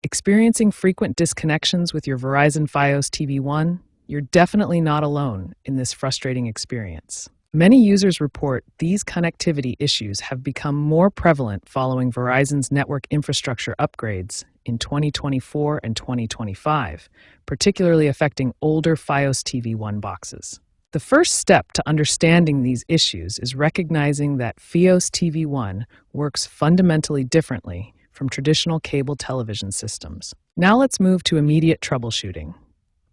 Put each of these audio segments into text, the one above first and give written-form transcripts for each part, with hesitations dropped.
Experiencing frequent disconnections with your Verizon Fios TV One? You're definitely not alone in this frustrating experience. Many users report these connectivity issues have become more prevalent following Verizon's network infrastructure upgrades in 2024 and 2025, particularly affecting older Fios TV One boxes. The first step to understanding these issues is recognizing that Fios TV One works fundamentally differently from traditional cable television systems. Now let's move to immediate troubleshooting.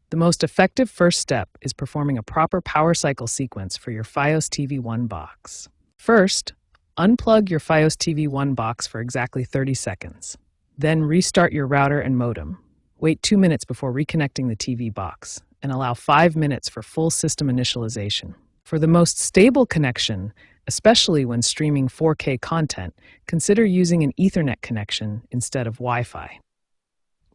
The most effective first step is performing a proper power cycle sequence for your Fios TV One box. First, unplug your Fios TV One box for exactly 30 seconds. Then restart your router and modem. Wait 2 minutes before reconnecting the TV box, and allow 5 minutes for full system initialization. For the most stable connection, especially when streaming 4K content, consider using an Ethernet connection instead of Wi-Fi.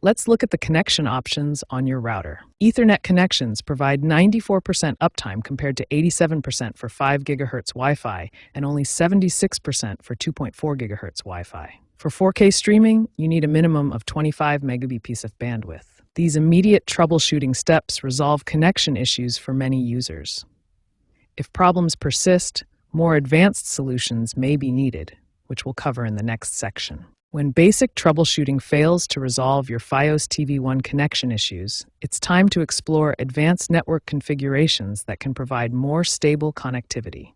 Let's look at the connection options on your router. Ethernet connections provide 94% uptime compared to 87% for 5 GHz Wi-Fi and only 76% for 2.4 GHz Wi-Fi. For 4K streaming, you need a minimum of 25 Mbps of bandwidth. These immediate troubleshooting steps resolve connection issues for many users. If problems persist, more advanced solutions may be needed, which we'll cover in the next section. When basic troubleshooting fails to resolve your Fios TV One connection issues, it's time to explore advanced network configurations that can provide more stable connectivity.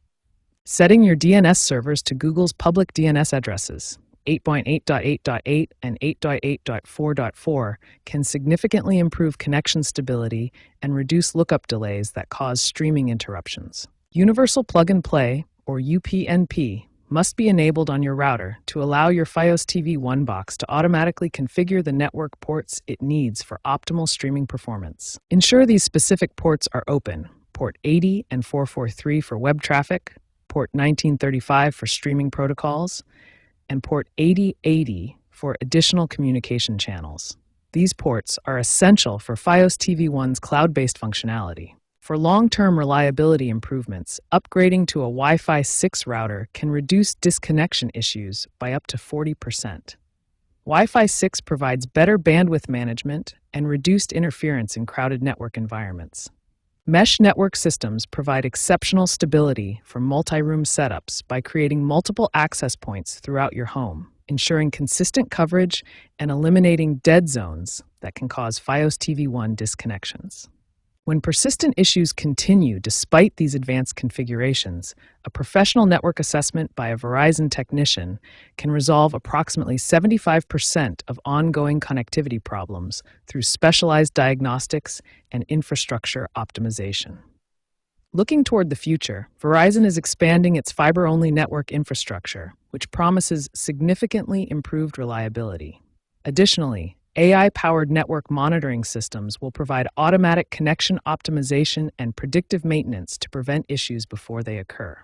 Setting your DNS servers to Google's public DNS addresses, 8.8.8.8 and 8.8.4.4, can significantly improve connection stability and reduce lookup delays that cause streaming interruptions. Universal Plug-and-Play, or UPnP, must be enabled on your router to allow your Fios TV One box to automatically configure the network ports it needs for optimal streaming performance. Ensure these specific ports are open: port 80 and 443 for web traffic, port 1935 for streaming protocols, and port 8080 for additional communication channels. These ports are essential for Fios TV One's cloud-based functionality. For long-term reliability improvements, upgrading to a Wi-Fi 6 router can reduce disconnection issues by up to 40%. Wi-Fi 6 provides better bandwidth management and reduced interference in crowded network environments. Mesh network systems provide exceptional stability for multi-room setups by creating multiple access points throughout your home, ensuring consistent coverage and eliminating dead zones that can cause Fios TV One disconnections. When persistent issues continue despite these advanced configurations, a professional network assessment by a Verizon technician can resolve approximately 75% of ongoing connectivity problems through specialized diagnostics and infrastructure optimization. Looking toward the future, Verizon is expanding its fiber-only network infrastructure, which promises significantly improved reliability. Additionally, AI-powered network monitoring systems will provide automatic connection optimization and predictive maintenance to prevent issues before they occur.